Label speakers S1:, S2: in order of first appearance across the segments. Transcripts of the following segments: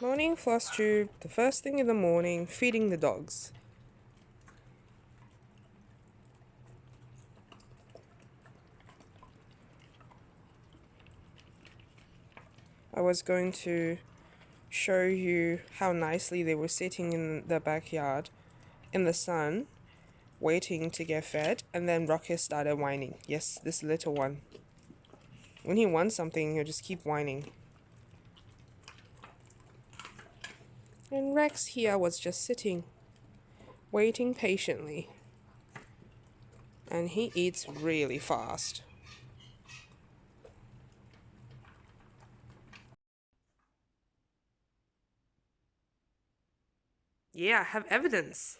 S1: Morning Flosstube, the first thing in the morning, feeding the dogs. I was going to show you how nicely they were sitting in the backyard in the sun, waiting to get fed, and then Rocket started whining. Yes, this little one. When he wants something, he'll just keep whining. And Rex here was just sitting, waiting patiently. And he eats really fast. Yeah, I have evidence.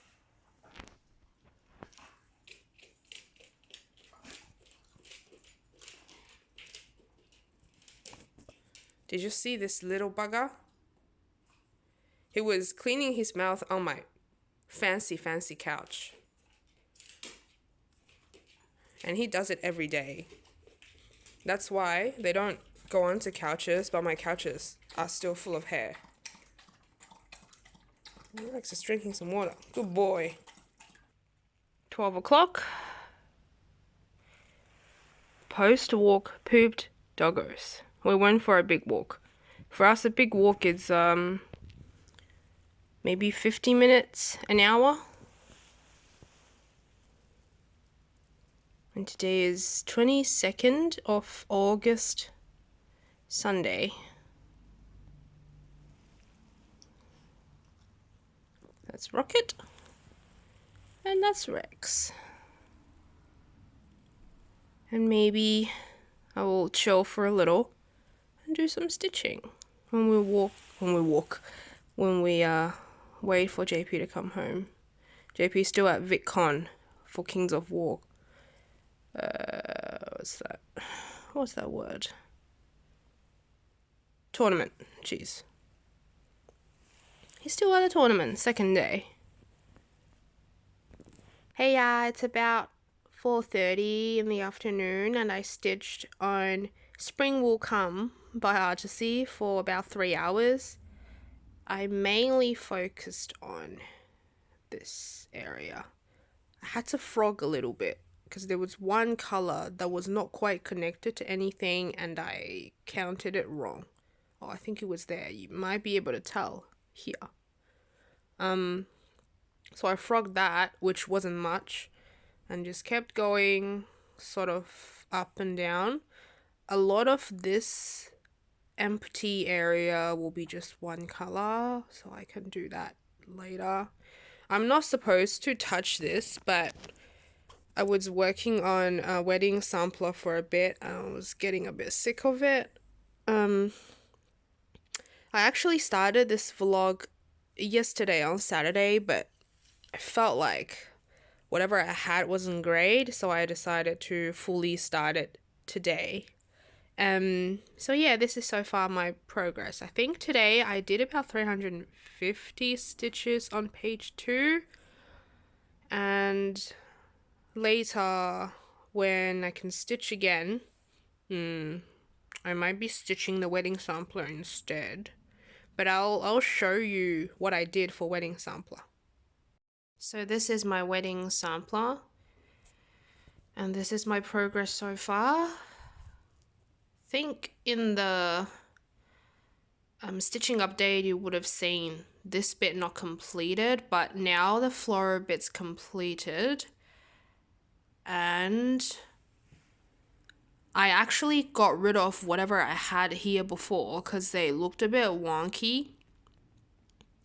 S1: Did you see this little bugger? He was cleaning his mouth on my fancy couch. And he does it every day. That's why they don't go onto couches, but my couches are still full of hair. Rex is drinking some water. Good boy. 12 o'clock. Post-walk pooped doggos. We went for a big walk. For us, a big walk is maybe 50 minutes, an hour. And today is 22nd of August, Sunday. That's Rocket. And that's Rex. And maybe I will chill for a little and do some stitching when we wait for JP to come home. JP's still at VidCon for Kings of War. What's that word? Tournament. Jeez. He's still at the tournament, second day. Hey, it's about 4:30 in the afternoon, and I stitched on Spring Will Come by Artisy for about 3 hours. I mainly focused on this area. I had to frog a little bit because there was one color that was not quite connected to anything and I counted it wrong. Oh, I think it was there. You might be able to tell here. So I frogged that, which wasn't much, and just kept going sort of up and down. A lot of this empty area will be just one color, so I can do that later. I'm not supposed to touch this, but I was working on a wedding sampler for a bit and I was getting a bit sick of it. I actually started this vlog yesterday on Saturday, but I felt like whatever I had wasn't great, so I decided to fully start it today. So yeah, this is so far my progress. I think today I did about 350 stitches on page 2, and later when I can stitch again, I might be stitching the wedding sampler instead, but I'll show you what I did for wedding sampler. So this is my wedding sampler, and this is my progress so far. I think in the stitching update you would have seen this bit not completed, but now the floral bit's completed, and I actually got rid of whatever I had here before because they looked a bit wonky,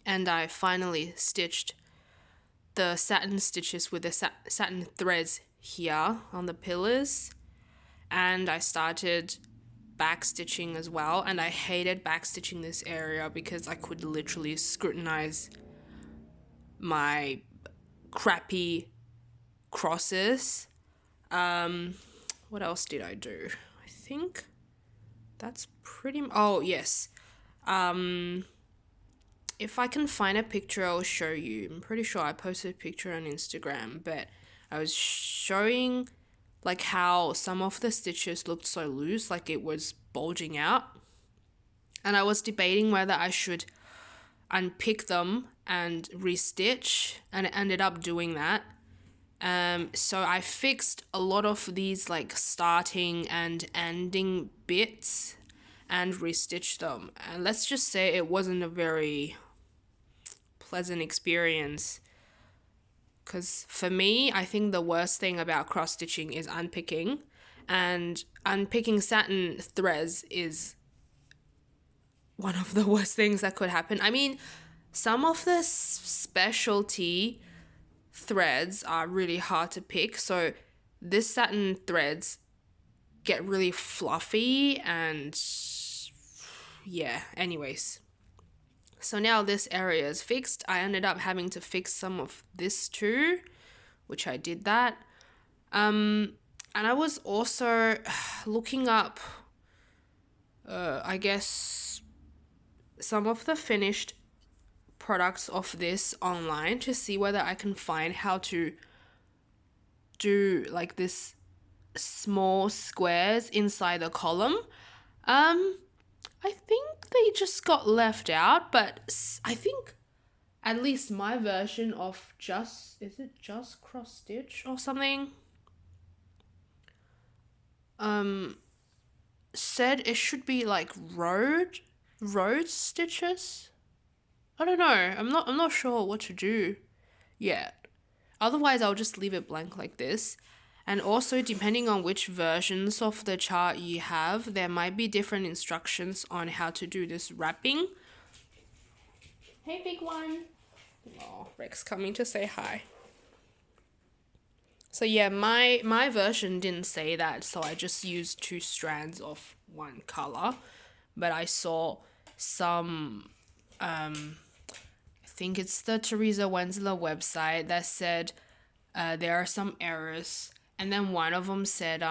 S1: and I finally stitched the satin stitches with the satin threads here on the pillars, and I started back stitching as well, and I hated back stitching this area because I could literally scrutinize my crappy crosses. What else did I do? I think that's pretty oh yes, if I can find a picture I'll show you. I'm pretty sure I posted a picture on Instagram, but I was showing like how some of the stitches looked so loose, like it was bulging out, and I was debating whether I should unpick them and restitch, and it ended up doing that. So I fixed a lot of these like starting and ending bits and restitched them. And let's just say it wasn't a very pleasant experience. Because for me, I think the worst thing about cross stitching is unpicking. And unpicking satin threads is one of the worst things that could happen. I mean, some of the specialty threads are really hard to pick. So this satin threads get really fluffy and yeah, anyways. So now this area is fixed. I ended up having to fix some of this too, which I did that. And I was also looking up, I guess, some of the finished products of this online to see whether I can find how to do like this small squares inside the column. I think they just got left out, but I think at least my version of is it just cross stitch or something? Said it should be like road stitches. I don't know. I'm not sure what to do yet. Otherwise, I'll just leave it blank like this. And also, depending on which versions of the chart you have, there might be different instructions on how to do this wrapping. Hey, big one. Oh, Rex coming to say hi. So yeah, my version didn't say that, so I just used 2 strands of one color. But I saw some, I think it's the Teresa Wenzler website that said there are some errors. And then one of them said,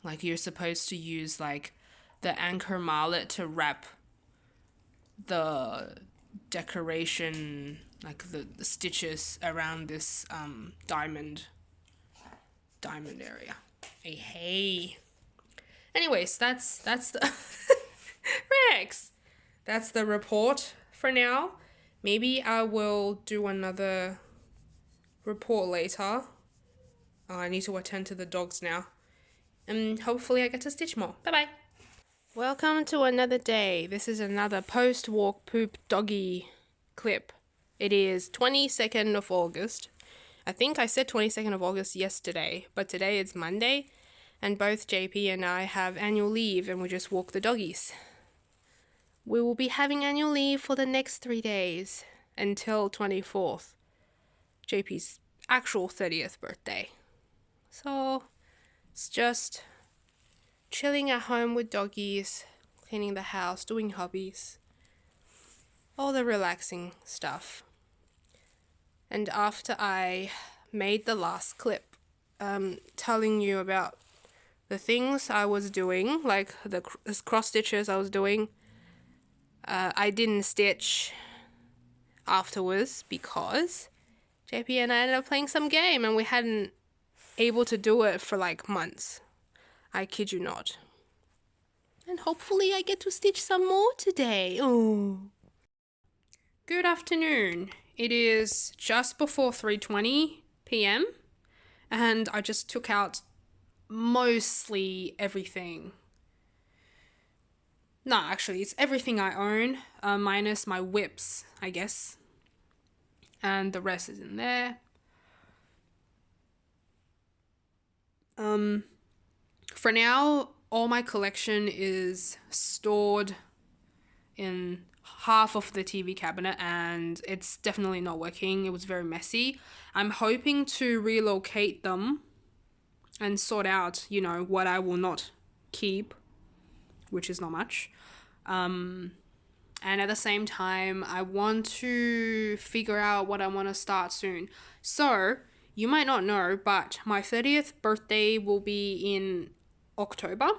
S1: like you're supposed to use like the anchor mallet to wrap the decoration, like the stitches around this diamond area. Hey. Anyways, that's the Rex. That's the report for now. Maybe I will do another report later. I need to attend to the dogs now. And hopefully I get to stitch more. Bye-bye. Welcome to another day. This is another post-walk poop doggy clip. It is 22nd of August. I think I said 22nd of August yesterday, but today it's Monday, and both JP and I have annual leave and we just walk the doggies. We will be having annual leave for the next 3 days until 24th, JP's actual 30th birthday. So it's just chilling at home with doggies, cleaning the house, doing hobbies, all the relaxing stuff. And after I made the last clip telling you about the things I was doing, like the cross stitches I was doing, I didn't stitch afterwards because JP and I ended up playing some game and we hadn't able to do it for like months. I kid you not. And hopefully I get to stitch some more today. Oh. Good afternoon. It is just before 3:20 p.m. and I just took out mostly everything. No, actually, it's everything I own, minus my whips, I guess. And the rest is in there. For now, all my collection is stored in half of the TV cabinet and it's definitely not working. It was very messy. I'm hoping to relocate them and sort out, you know, what I will not keep, which is not much. And at the same time, I want to figure out what I want to start soon. So, you might not know, but my 30th birthday will be in October.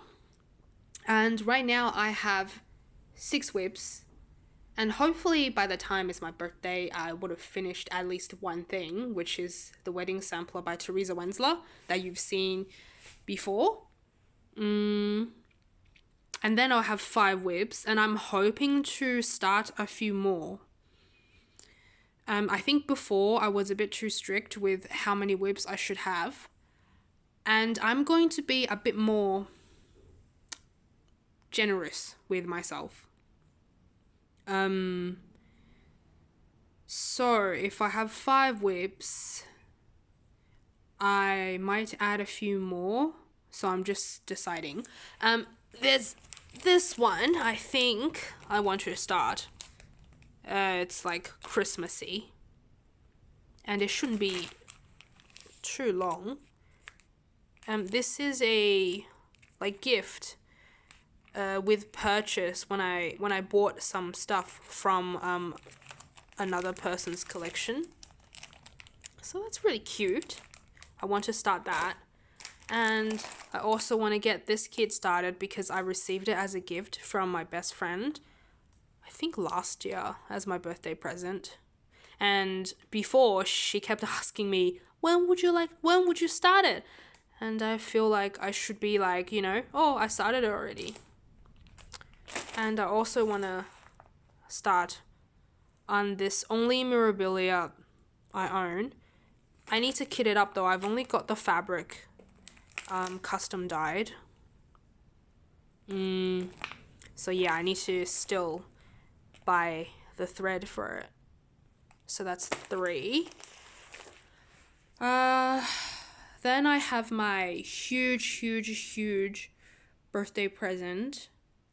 S1: And right now I have 6 whips. And hopefully by the time it's my birthday, I would have finished at least one thing, which is the wedding sampler by Teresa Wenzler that you've seen before. And then I'll have 5 whips, and I'm hoping to start a few more. I think before I was a bit too strict with how many whips I should have. And I'm going to be a bit more generous with myself. So if I have 5 whips, I might add a few more. So I'm just deciding. There's this one I think I want to start. It's like Christmassy. And it shouldn't be too long. This is a like gift with purchase when I bought some stuff from another person's collection. So that's really cute. I want to start that. And I also want to get this kit started because I received it as a gift from my best friend, I think last year, as my birthday present. And before, she kept asking me, when would you start it? And I feel like I should be like, oh, I started it already. And I also want to start on this only memorabilia I own. I need to kit it up though. I've only got the fabric custom dyed. So yeah, I need to still buy the thread for it. So that's 3. Then I have my huge birthday present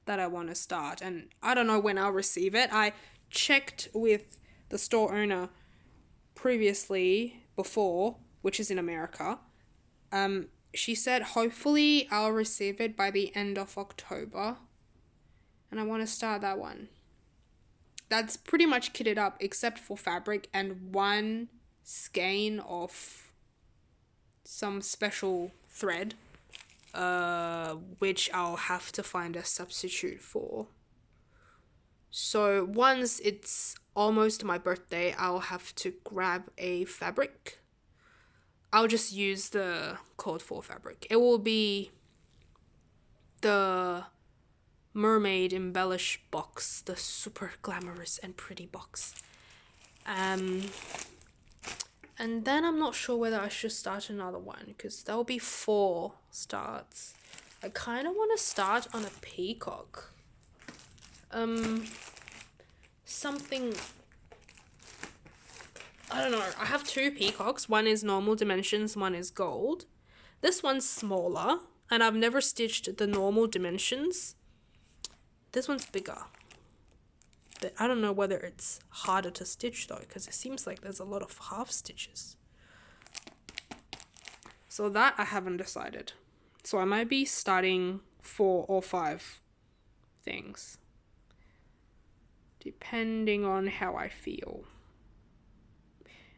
S1: that I want to start. And I don't know when I'll receive it. I checked with the store owner previously, before, which is in America. She said hopefully I'll receive it by the end of October. And I want to start that one. That's pretty much kitted up except for fabric and 1 skein of some special thread, which I'll have to find a substitute for. So once it's almost my birthday, I'll have to grab a fabric. I'll just use the code for fabric. It will be the mermaid embellish box, the super glamorous and pretty box. And then I'm not sure whether I should start another one because there'll be 4 starts. I kind of want to start on a peacock. Something, I don't know. I have 2 peacocks. One is normal dimensions, one is gold. This one's smaller, and I've never stitched the normal dimensions. This one's bigger. But I don't know whether it's harder to stitch though, because it seems like there's a lot of half stitches. So that I haven't decided. So I might be starting 4 or 5 things, depending on how I feel.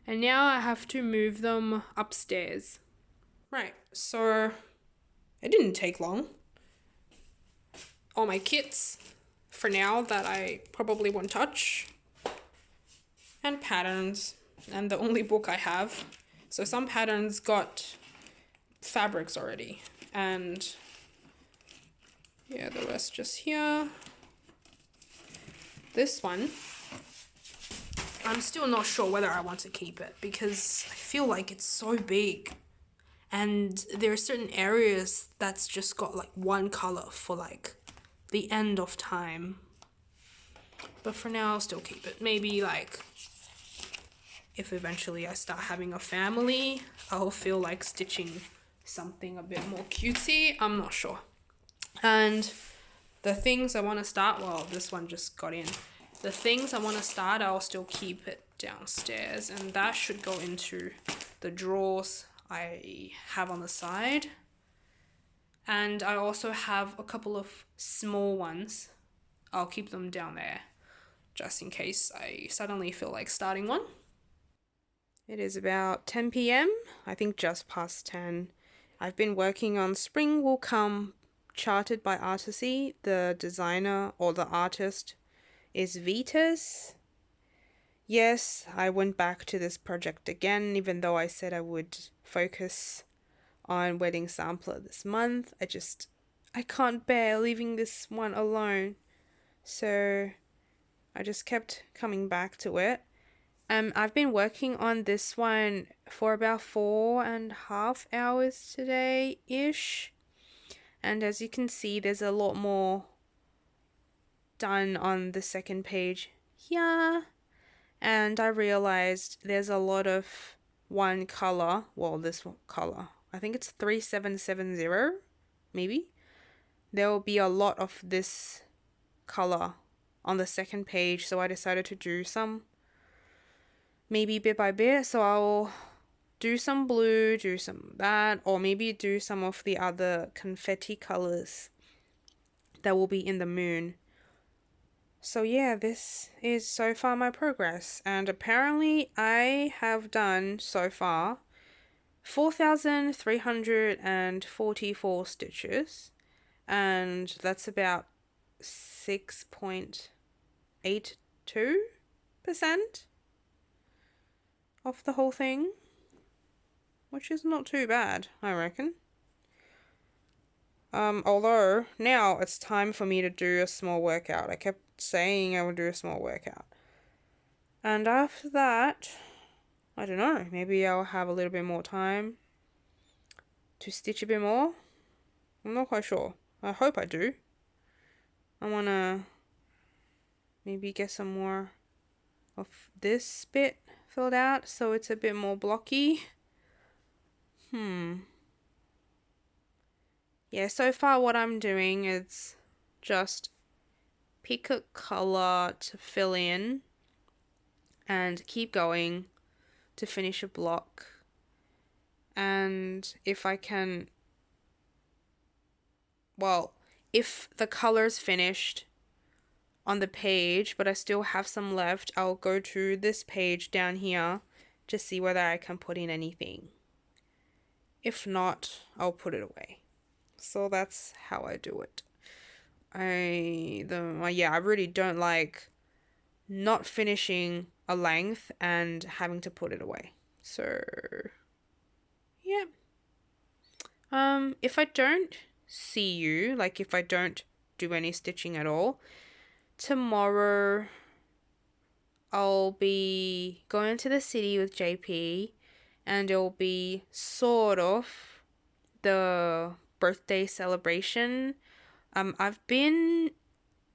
S1: And now I have to move them upstairs. Right, so it didn't take long. All my kits for now that I probably won't touch, and patterns, and the only book I have. So some patterns got fabrics already, and yeah, the rest just here. This one, I'm still not sure whether I want to keep it because I feel like it's so big, and there are certain areas that's just got like 1 color for like the end of time. But for now, I'll still keep it. Maybe like if eventually I start having a family, I'll feel like stitching something a bit more cutesy. I'm not sure. And the things I want to start, well, this one just got in. The things I want to start, I'll still keep it downstairs, and that should go into the drawers I have on the side. And I also have a couple of small ones. I'll keep them down there just in case I suddenly feel like starting one. It is about 10 p.m. I think just past 10. I've been working on Spring Will Come, charted by Artisy. The designer or the artist is Vitas. Yes, I went back to this project again, even though I said I would focus on Wedding Sampler this month. I can't bear leaving this one alone. So I just kept coming back to it. I've been working on this one for about 4.5 hours today-ish. And as you can see, there's a lot more done on the second page here. And I realized there's a lot of one color. Well, this color. I think it's 3770, maybe. There will be a lot of this color on the second page, so I decided to do some maybe bit by bit. So I'll do some blue, do some that, or maybe do some of the other confetti colors that will be in the moon. So yeah, this is so far my progress, and apparently I have done so far 4,344 stitches, and that's about 6.82% of the whole thing, which is not too bad, I reckon. Although now it's time for me to do a small workout. I kept saying I would do a small workout, and after that, I don't know, maybe I'll have a little bit more time to stitch a bit more. I'm not quite sure. I hope I do. I want to maybe get some more of this bit filled out so it's a bit more blocky. Yeah, so far what I'm doing is just pick a color to fill in and keep going to finish a block. And if I can, well, if the color's finished on the page but I still have some left, I'll go to this page down here to see whether I can put in anything. If not, I'll put it away. So that's how I do it. I really don't like not finishing a length and having to put it away. So yeah. If I don't see you, like if I don't do any stitching at all, tomorrow I'll be going to the city with JP, and it'll be sort of the birthday celebration. I've been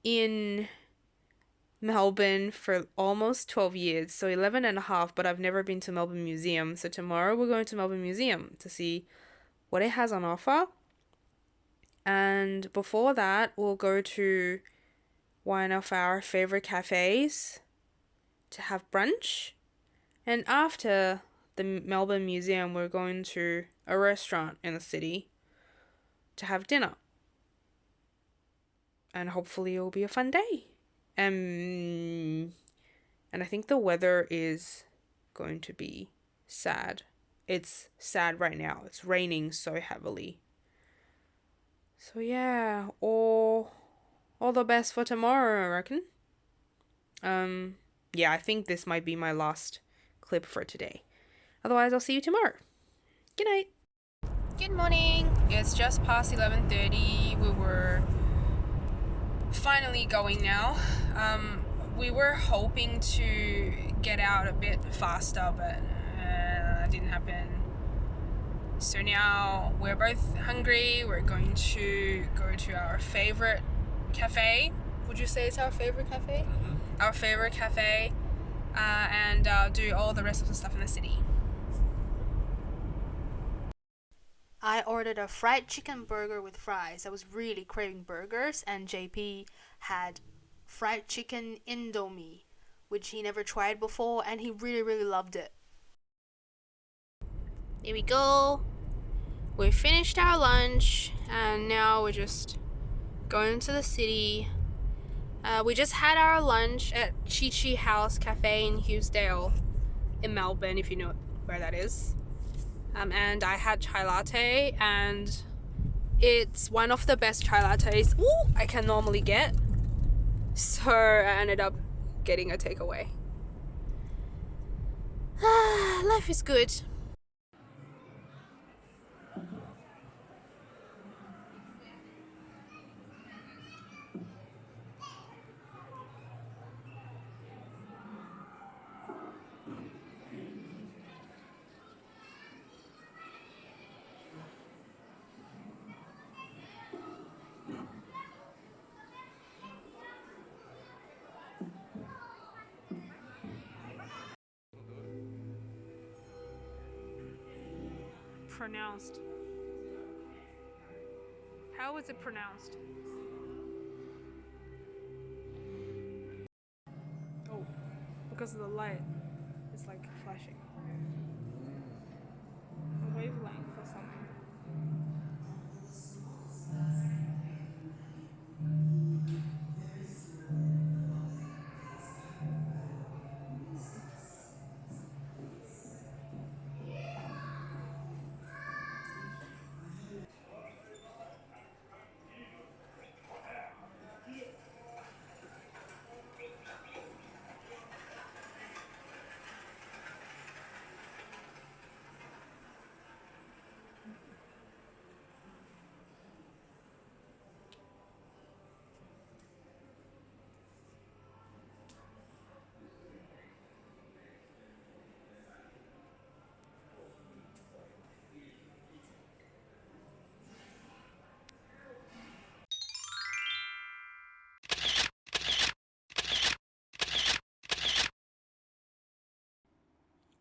S1: in Melbourne for almost 12 years, so 11.5, but I've never been to Melbourne Museum. So tomorrow we're going to Melbourne Museum to see what it has on offer. And before that, we'll go to one of our favorite cafes to have brunch. And after the Melbourne Museum, we're going to a restaurant in the city to have dinner. And hopefully it'll be a fun day. And I think the weather is going to be sad. It's sad right now. It's raining so heavily. So yeah, all the best for tomorrow, I reckon. Yeah, I think this might be my last clip for today. Otherwise, I'll see you tomorrow. Good night. Good morning. It's just past 11:30. We were finally going now. We were hoping to get out a bit faster, but that didn't happen. So now we're both hungry. We're going to go to our favorite cafe. Would you say it's our favorite cafe? Mm-hmm. Our favorite cafe, and do all the rest of the stuff in the city. I ordered a fried chicken burger with fries. I was really craving burgers, and JP had fried chicken Indomie, which he never tried before, and he really, really loved it. Here we go. We finished our lunch, and now we're just going to the city. We just had our lunch at Chi Chi House Cafe in Hughesdale in Melbourne, if you know where that is. And I had chai latte, and it's one of the best chai lattes I can normally get. So I ended up getting a takeaway. Life is good. pronounced? How is it pronounced? Oh, because of the light, it's like flashing. A wavelength or something.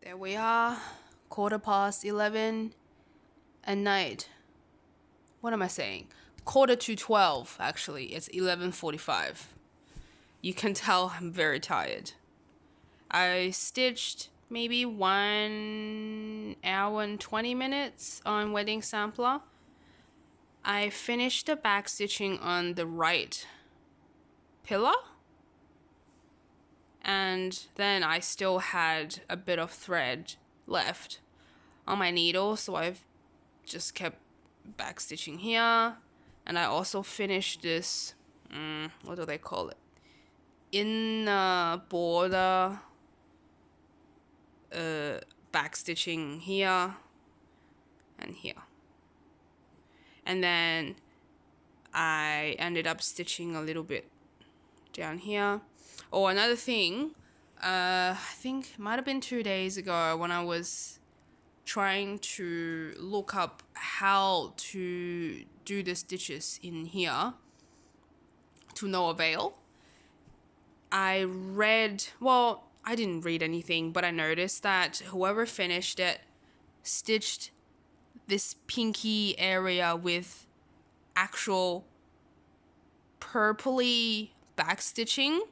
S1: There we are, 11:15 at night. What am I saying? 11:45, actually. It's 11:45. You can tell I'm very tired. I stitched maybe 1 hour and 20 minutes on wedding sampler. I finished the back stitching on the right pillar. And then I still had a bit of thread left on my needle, so I've just kept back stitching here. And I also finished this, what do they call it? Inner border back stitching here and here. And then I ended up stitching a little bit down here. Oh, another thing, I think it might have been 2 days ago when I was trying to look up how to do the stitches in here to no avail. I didn't read anything, but I noticed that whoever finished it stitched this pinky area with actual purpley back stitching.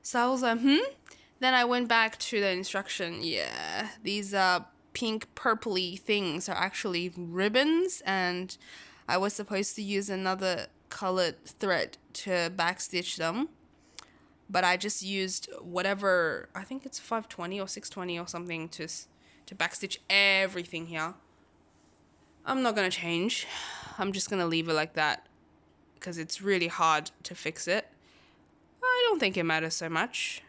S1: So I was like, Then I went back to the instruction. Yeah, these pink purpley things are actually ribbons, and I was supposed to use another colored thread to backstitch them. But I just used whatever, I think it's 520 or 620 or something to backstitch everything here. I'm not gonna change. I'm just gonna leave it like that because it's really hard to fix it. I don't think it matters so much.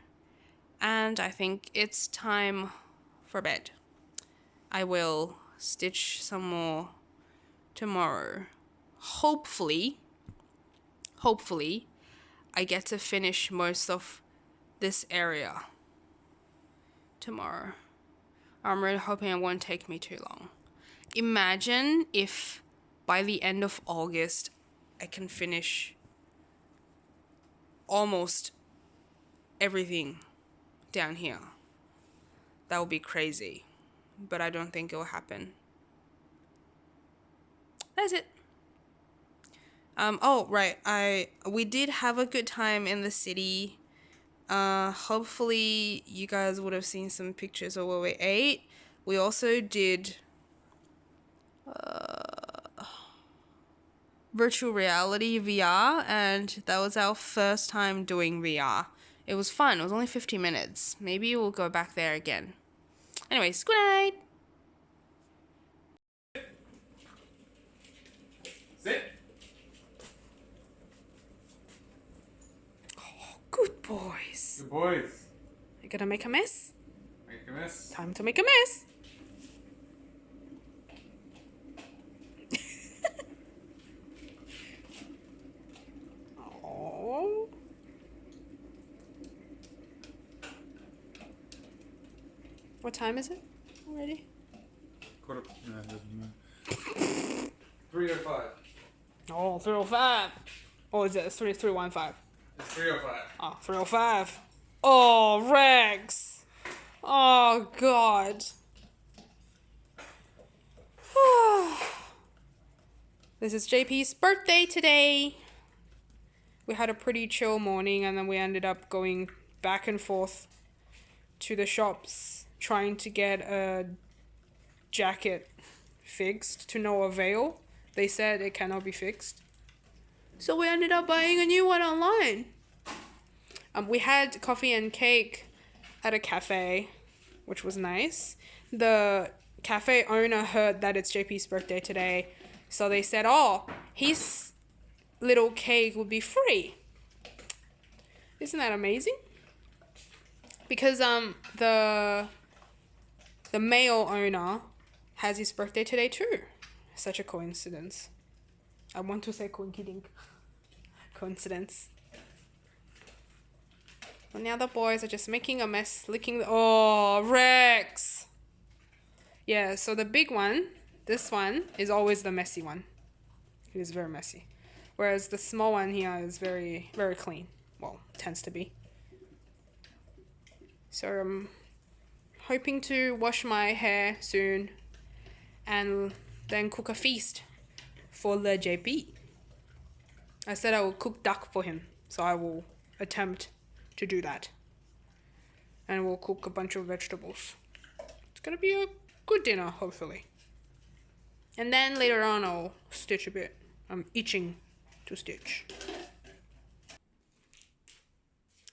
S1: And I think it's time for bed. I will stitch some more tomorrow. Hopefully, I get to finish most of this area tomorrow. I'm really hoping it won't take me too long. Imagine if by the end of August, I can finish almost everything down here. That would be crazy, but I don't think it will happen. That's it. Oh, right. We did have a good time in the city. Hopefully you guys would have seen some pictures of where we ate. We also did virtual reality VR, and that was our first time doing VR. It was fun. It was only 50 minutes. Maybe we'll go back there again. Anyways, good night.
S2: Sit.
S1: Oh, good boys.
S2: Good boys.
S1: You gonna make a mess?
S2: Make a mess.
S1: Time to make a mess. Oh. What time is it already?
S2: 3:05.
S1: Oh, 3:05. Oh, is it 3:15?
S2: It's 3:05.
S1: Oh, 3:05. Oh, Rex. Oh, God. This is JP's birthday today. We had a pretty chill morning and then we ended up going back and forth to the shops trying to get a jacket fixed to no avail. They said it cannot be fixed. So we ended up buying a new one online. We had coffee and cake at a cafe, which was nice. The cafe owner heard that it's JP's birthday today, so they said, oh, his little cake would be free. Isn't that amazing? Because the male owner has his birthday today too. Such a coincidence. I want to say coinkydink. Coincidence. But now the boys are just making a mess, licking the... Oh, Rex! Yeah, so the big one, this one, is always the messy one. It is very messy. Whereas the small one here is very, very clean. Well, tends to be. So I'm hoping to wash my hair soon and then cook a feast for the JP. I said I will cook duck for him, so I will attempt to do that. And we'll cook a bunch of vegetables. It's gonna be a good dinner, hopefully. And then later on I'll stitch a bit. I'm itching to stitch.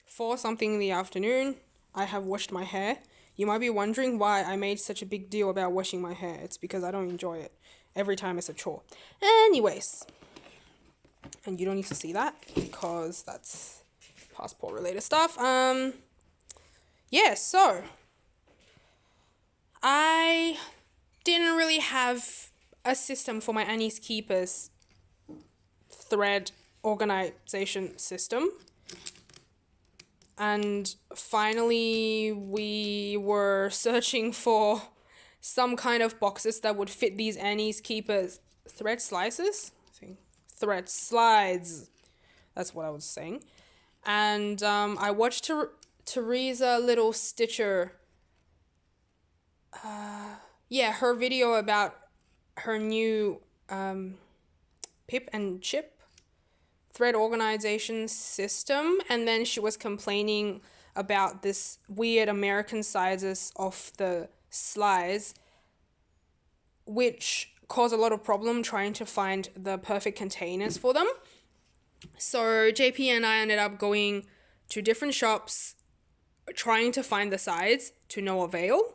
S1: 4 something in the afternoon, I have washed my hair. You might be wondering why I made such a big deal about washing my hair. It's because I don't enjoy it. Every time it's a chore. Anyways. And you don't need to see that because that's passport related stuff. Yeah, so I didn't really have a system for my Annie's Keepers thread organization system. And finally we were searching for some kind of boxes that would fit these Annie's Keepers thread slices. Thread slides. That's what I was saying. And I watched Teresa Little Stitcher. Her video about her new pip and chip thread organization system. And then she was complaining about this weird American sizes of the slides, which cause a lot of problem trying to find the perfect containers for them. So JP and I ended up going to different shops trying to find the size to no avail.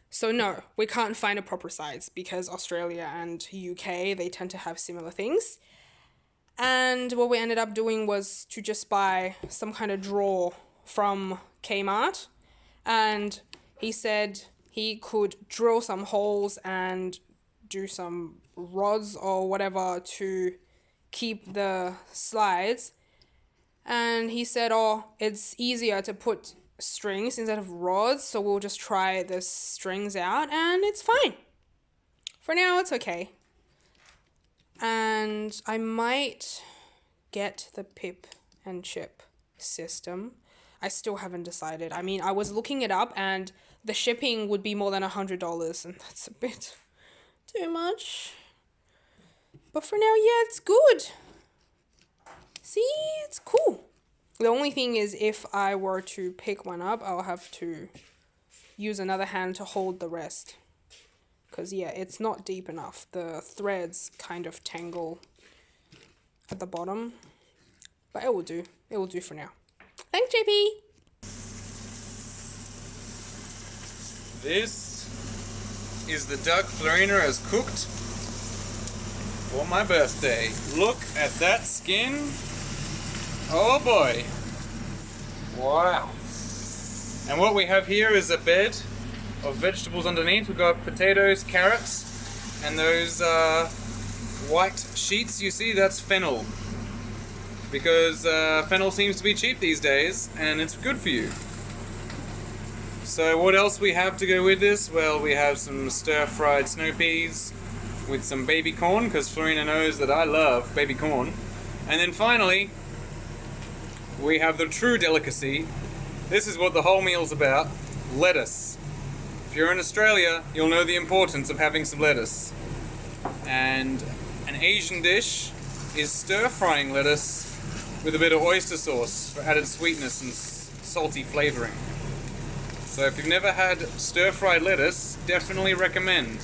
S1: So no, we can't find a proper size because Australia and UK, they tend to have similar things. And what we ended up doing was to just buy some kind of drawer from Kmart. And he said he could drill some holes and do some rods or whatever to keep the slides. And he said, oh, it's easier to put strings instead of rods, so we'll just try the strings out and it's fine. For now, it's okay. And I might get the pip and chip system. I still haven't decided. I mean, I was looking it up and the shipping would be more than $100 and that's a bit too much. But for now, yeah, it's good. See, it's cool. The only thing is if I were to pick one up, I'll have to use another hand to hold the rest. Because, yeah, it's not deep enough. The threads kind of tangle at the bottom. But it will do. It will do for now. Thanks, JP!
S2: This is the duck Florina has cooked for my birthday. Look at that skin. Oh boy. Wow. And what we have here is a bed of vegetables underneath. We've got potatoes, carrots, and those white sheets you see, that's fennel. Because fennel seems to be cheap these days, and it's good for you. So what else we have to go with this? Well, we have some stir-fried snow peas with some baby corn, because Florina knows that I love baby corn. And then finally, we have the true delicacy. This is what the whole meal's about. Lettuce. If you're in Australia, you'll know the importance of having some lettuce. And an Asian dish is stir-frying lettuce with a bit of oyster sauce for added sweetness and salty flavoring. So if you've never had stir-fried lettuce, definitely recommend.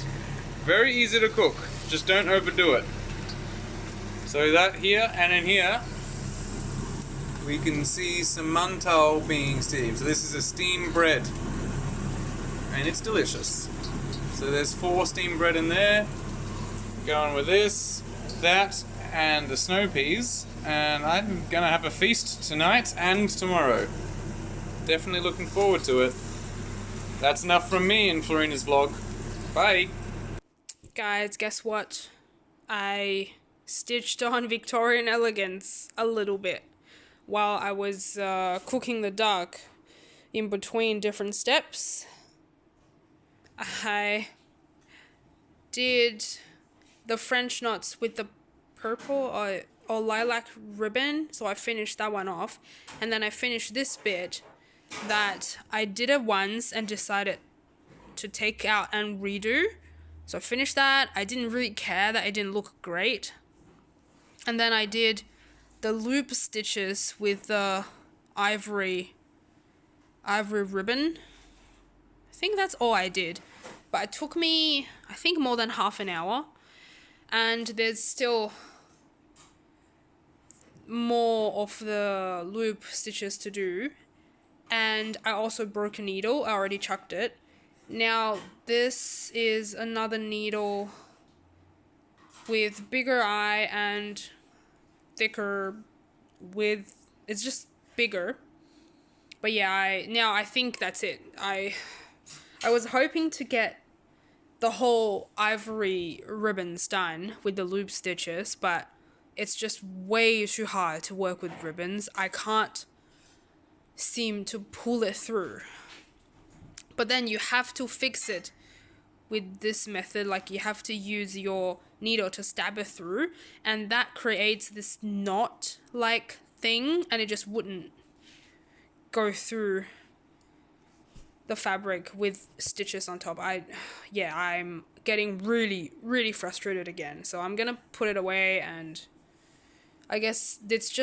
S2: Very easy to cook, just don't overdo it. So that here, and in here we can see some mantou being steamed. So this is a steamed bread, and it's delicious. So there's 4 steamed bread in there. Going with this, that, and the snow peas, and I'm gonna have a feast tonight and tomorrow. Definitely looking forward to it. That's enough from me in Florina's vlog. Bye!
S1: Guys, guess what? I stitched on Victorian Elegance a little bit while I was cooking the duck. In between different steps, I did the French knots with the purple or lilac ribbon, so I finished that one off, and then I finished this bit that I did it once and decided to take out and redo. So I finished that. I didn't really care that it didn't look great, and then I did the loop stitches with the ivory ribbon. I think that's all I did, but it took me, I think, more than half an hour, and there's still more of the loop stitches to do. And I also broke a needle. I already chucked it. Now this is another needle with bigger eye and thicker width. It's just bigger. But yeah, I think that's it. I was hoping to get the whole ivory ribbons done with the loop stitches, but it's just way too hard to work with ribbons. I can't seem to pull it through. But then you have to fix it with this method, like you have to use your needle to stab it through, and that creates this knot like thing, and it just wouldn't go through the fabric with stitches on top. I'm getting really frustrated again, so I'm gonna put it away, and I guess this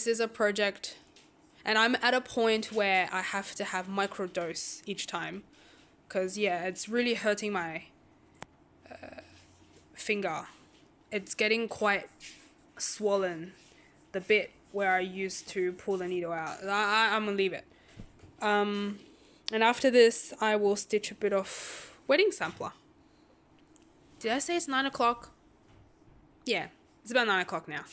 S1: is a project, and I'm at a point where I have to have microdose each time, because yeah, it's really hurting my finger. It's getting quite swollen, the bit where I used to pull the needle out. I'm gonna leave it. And after this, I will stitch a bit of wedding sampler. Did I say it's 9 o'clock? Yeah, it's about 9 o'clock now.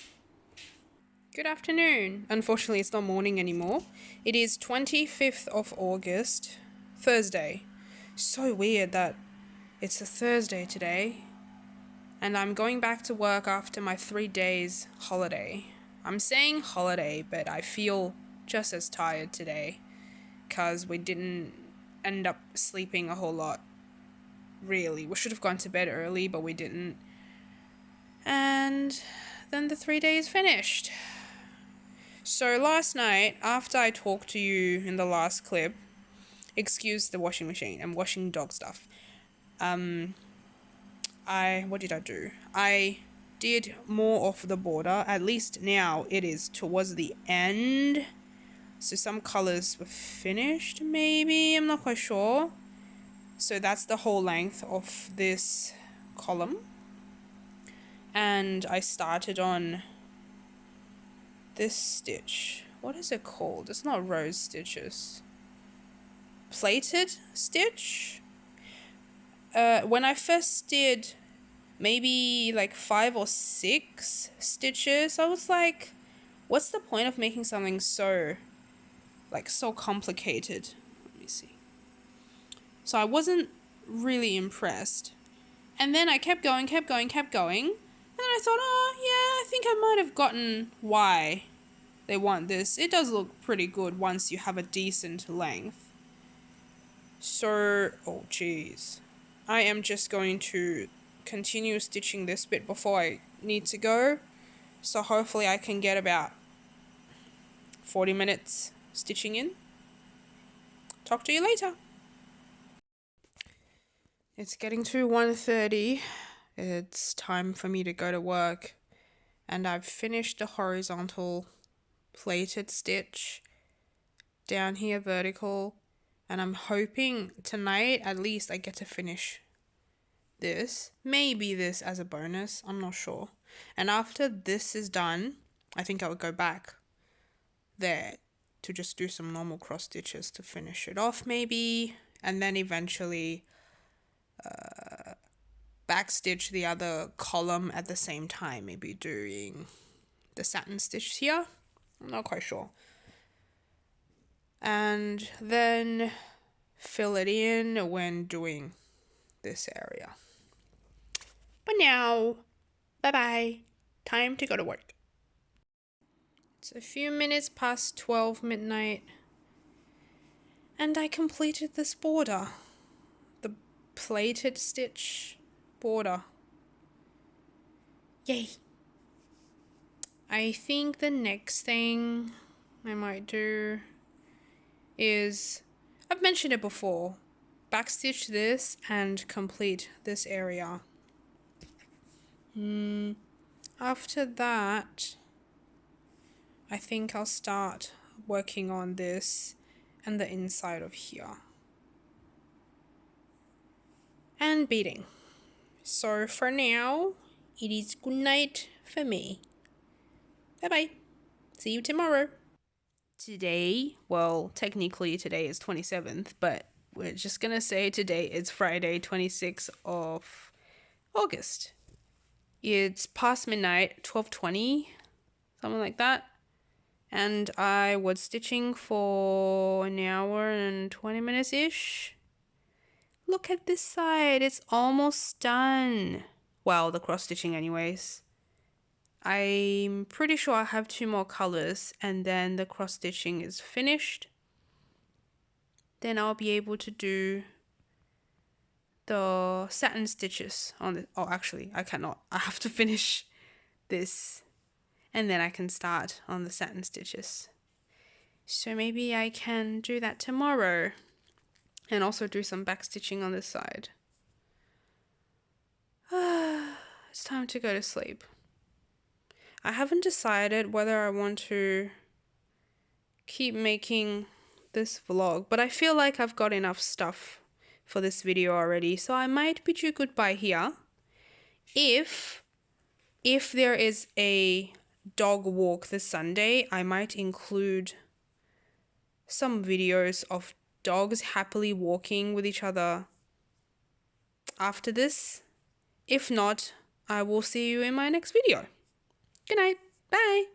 S1: Good afternoon. Unfortunately, it's not morning anymore. It is 25th of August, Thursday. So weird that it's a Thursday today. And I'm going back to work after my 3 days holiday. I'm saying holiday, but I feel just as tired today, because we didn't end up sleeping a whole lot, really. We should have gone to bed early, but we didn't. And then the 3 days finished. So last night, after I talked to you in the last clip, excuse the washing machine, I'm washing dog stuff. What did I do? I did more of the border. At least now it is towards the end. So some colors were finished, maybe, I'm not quite sure. So that's the whole length of this column. And I started on this stitch. What is it called? It's not rose stitches. Plaited stitch? When I first did maybe like 5 or 6 stitches, I was like, what's the point of making something so complicated? Let me see. So I wasn't really impressed. And then I kept going. And then I thought, oh yeah, I think I might have gotten why they want this. It does look pretty good once you have a decent length. So, oh geez. I am just going to continue stitching this bit before I need to go. So hopefully I can get about 40 minutes stitching in. Talk to you later. It's getting to 1:30. It's time for me to go to work. And I've finished the horizontal plated stitch down here vertical. And I'm hoping tonight at least I get to finish this. Maybe this as a bonus. I'm not sure. And after this is done, I think I would go back there to just do some normal cross stitches to finish it off maybe. And then eventually backstitch the other column at the same time, maybe doing the satin stitch here. I'm not quite sure. And then fill it in when doing this area. But now, bye-bye. Time to go to work. It's a few minutes past 12 midnight. And I completed this border. The plated stitch border. Yay. I think the next thing I might do is, I've mentioned it before, backstitch this and complete this area. After that, I think I'll start working on this and the inside of here. And beading. So for now, it is good night for me. Bye-bye. See you tomorrow. Today, well, technically today is 27th, but we're just gonna say today is Friday, 26th of August. It's past midnight, 12:20, something like that. And I was stitching for an hour and 20 minutes-ish. Look at this side, it's almost done. Well, the cross stitching anyways. I'm pretty sure I have 2 more colors and then the cross stitching is finished. Then I'll be able to do the satin stitches on the, oh actually I cannot, I have to finish this and then I can start on the satin stitches. So maybe I can do that tomorrow and also do some back stitching on this side. It's time to go to sleep. I haven't decided whether I want to keep making this vlog, but I feel like I've got enough stuff for this video already, so I might bid you goodbye here. If there is a dog walk this Sunday, I might include some videos of dogs happily walking with each other after this. If not, I will see you in my next video. Good night. Bye.